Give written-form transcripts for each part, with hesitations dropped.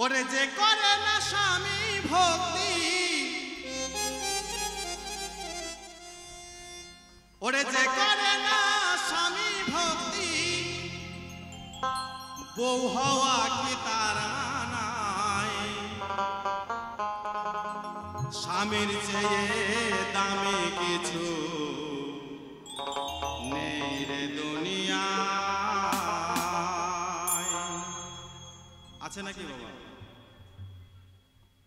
ওরে যে করে না স্বামী ভক্তি, ওরে যে করে না স্বামী ভক্তি, বউ হওয়া কি তার মানায়? স্বামীর চেয়ে দামি কিছু নেই রে দুনিয়ায়। আছে নাকি বাবা?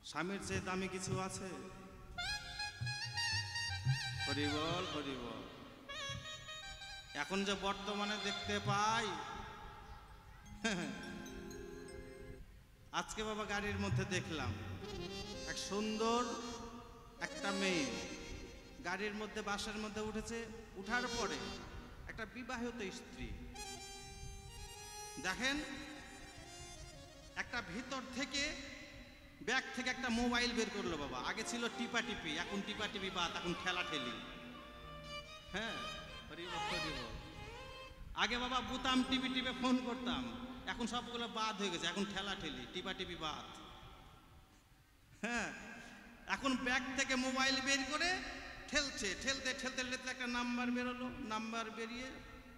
স্বামীর চেয়ে দামি কিছু আছে? হরি বল, হরি বল। এখন যে বর্তমানে দেখতে পাই, আজকে বাবা গাড়ির মধ্যে দেখলাম এক সুন্দর একটা মেয়ে গাড়ির মধ্যে, বাসের মধ্যে উঠেছে। উঠার পরে একটা বিবাহিত স্ত্রী, দেখেন একটা ভিতর থেকে ব্যাগ থেকে একটা মোবাইল বের করলো বাবা। আগে ছিল টিপা টিপি, এখন টিপা টিপি বাদ, এখন ঠেলা ঠেলি। হ্যাঁ, আগে বাবা বুতাম টিপি টিপে ফোন করতাম, এখন সবগুলো বাদ হয়ে গেছে, এখন ঠেলা ঠেলি, টিপা টিপি বাদ। হ্যাঁ, এখন ব্যাগ থেকে মোবাইল বের করে ঠেলছে, ঠেলতে ঠেলতে ঠেলতে একটা নাম্বার বেরোলো, নাম্বার বেরিয়ে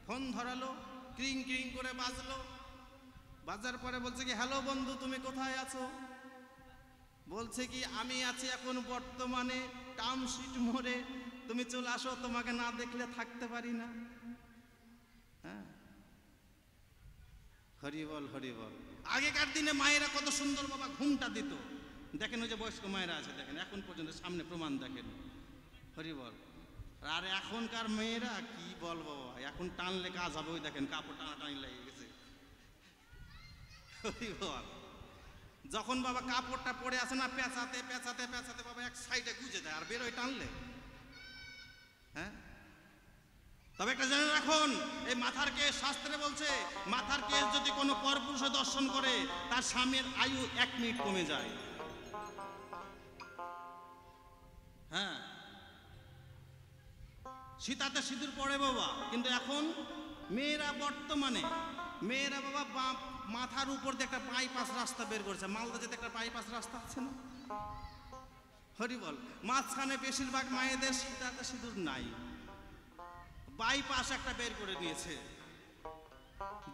ফোন ধরালো, ক্রিং ক্রিং করে বাজলো। বাজার পরে বলছে কি, হ্যালো বন্ধু তুমি কোথায় আছো? বলছে কি, আমি আছি এখন বর্তমানে টাউনশিপ মোড়ে, তুমি চলে আসো, তোমাকে না দেখলে থাকতে পারি না। হ্যাঁ, হরি বল, হরি বল। আগেকার দিনে মায়েরা কত সুন্দর বাবা ঘুমটা দিত, দেখেন ওই যে বয়স্ক মায়েরা আছে, দেখেন এখন পর্যন্ত সামনে প্রমাণ দেখেন। হরি বল। আর এখনকার মেয়েরা কি বলবো বাবা, এখন টানলে কাজ হবে, ওই দেখেন কাপড় টানাটানি লেগে গেছে। হরি বল। যখন বাবা কাপড়টা পরে আসে না, পেঁচাতে পেঁচাতে পেঁচাতে বাবা এক সাইডে গুজে দেয়, আর বেরোয় টানলে। হ্যাঁ, তবে একটা জেনে রাখুন, এই মাথার কেশ শাস্ত্রে বলছে, মাথার কেশ যদি কোনো পরপুরুষে দর্শন করে, তার স্বামীর আয়ু 1 মিনিট কমে যায়। হ্যাঁ, সীতাতে সিঁদুর পড়ে বাবা, কিন্তু এখন মেয়েরা, বর্তমানে মেয়েরা বাবা মাথার উপর দিয়ে একটা বাইপাস রাস্তা বের করেছে। মালদা যেতে একটা বাইপাস রাস্তা আছে না? হরি বল। মাঝখানে বেশিরভাগ মায়েদের সীতাতে সিঁদুর নাই, বাইপাস একটা বের করে নিয়েছে।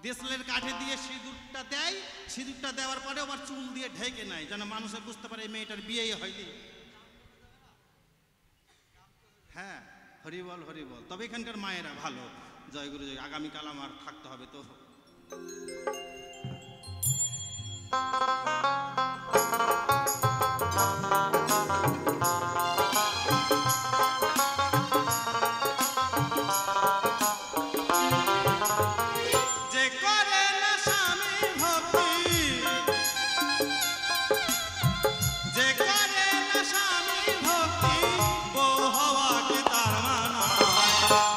দেশলের কাঠে দিয়ে সিঁদুরটা দেয়, সিঁদুরটা দেওয়ার পরে আবার চুল দিয়ে ঢেকে নেয়, যেন মানুষে বুঝতে পারে এই মেয়েটার বিয়েই হয়নি। হ্যাঁ, হরি বল, হরি বল। তবে এখানকার মায়েরা ভালো, জয় গুরু জয়। আগামীকাল আমার থাকতে হবে তো।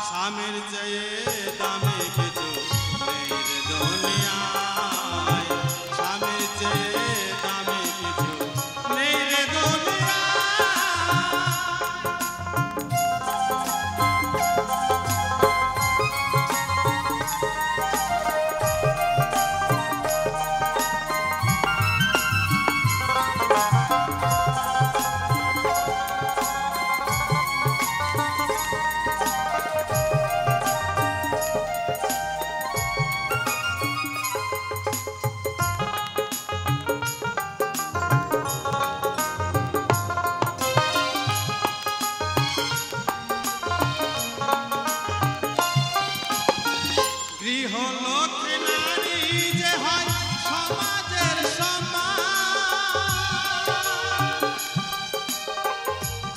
স্বামীর চেয়ে দামি কিছু নেই রে দুনিয়ায়, স্বামীর চেয়ে দামি কিছু নেই রে দুনিয়ায়। গৃহলক্ষ্মী নারী যে হয় সমাজের সম্মান,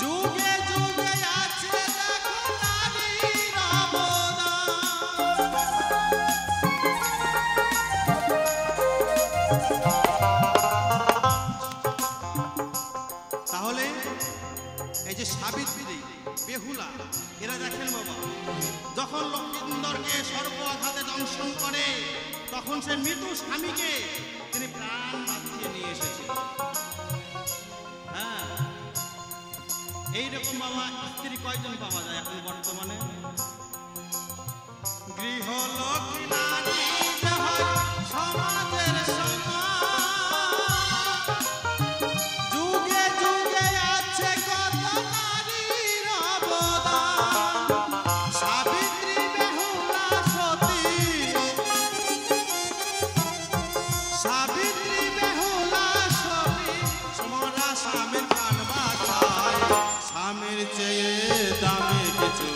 যুগে যুগে আছে দেখো নারীর অবদান। তাহলে এই যে সাবিত্রী, বেহুলা, এরা দেখেন বাবা, যখন লক্ষ্মীন্দরকে সর্ব আঘাতে দংশন করে, তখন সে মৃত্যু স্বামীকে তিনি প্রাণ বাঁচিয়ে নিয়ে এসেছিলেন। হ্যাঁ, এইরকম বাবা স্ত্রী কয়জন পাওয়া যায় এখন বর্তমানে? গৃহলক্ষ্মী নারী দামি কিছু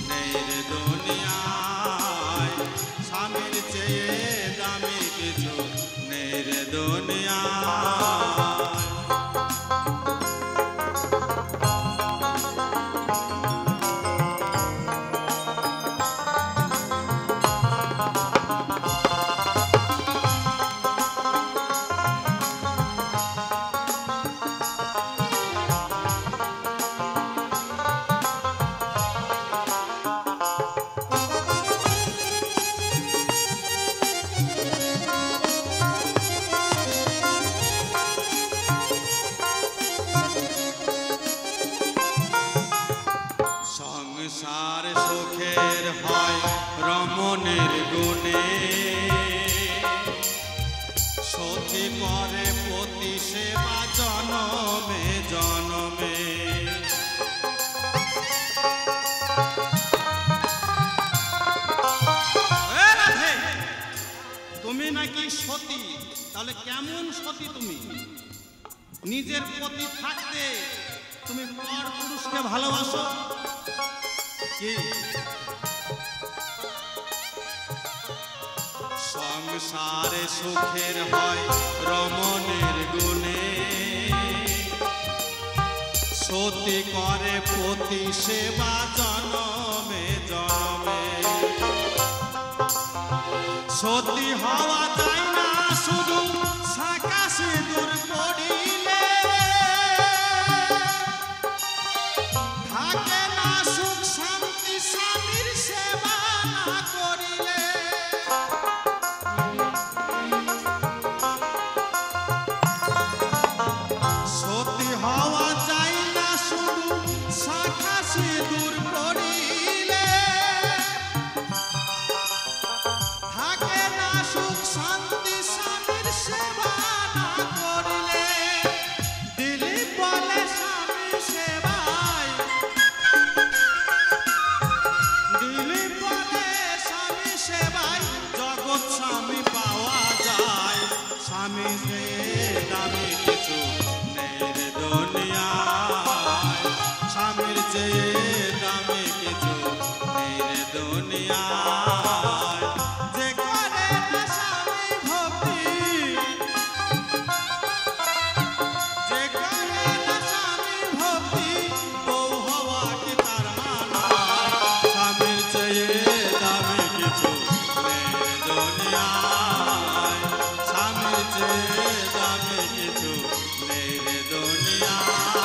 নেই রে দুনিয়ায়, স্বামীর চেয়ে দামি কিছু নেই রে দুনিয়ায়। সংসার সুখের হয় রমণের গুণে, সতী করে পতি সেবা জনমে জনমে। তুমি নাকি সতী, তাহলে কেমন সতী তুমি? নিজের পতি থাকতে তুমি পর পুরুষকে ভালোবাসো কি? সংসারে সুখের হয় রমণের গুণে, সতী করে পতি সেবা জনমে জনমে। সতী হওয়া যায় না শুধু শাঁখা সিঁদুর পড়িলে, থাকে না সুখ শান্তি স্বামীর সেবা না করিলে। সতী হওয়া যায় না শুধু শাঁখা সিঁদুর পড়িলে, থাকে না সুখ শান্তি স্বামীর সেবা না করিলে। দিলীপ বলে স্বামী সেবায়, দিলীপ বলে স্বামী সেবায় জগৎ স্বামী পাওয়া যায়। স্বামী যে দামি কিছু নেই রে দুনিয়ায়, স্বামীর চেয়ে দামি কিছু নেই রে দুনিয়ায়। যে করে না স্বামী ভক্তি, যে করে না স্বামী ভক্তি, বউ হওয়া কি তার মানায়? স্বামীর চেয়ে দামি কিছু নেই রে দুনিয়ায়, স্বামীর চেয়ে দামি কিছু নেই রে দুনিয়ায়।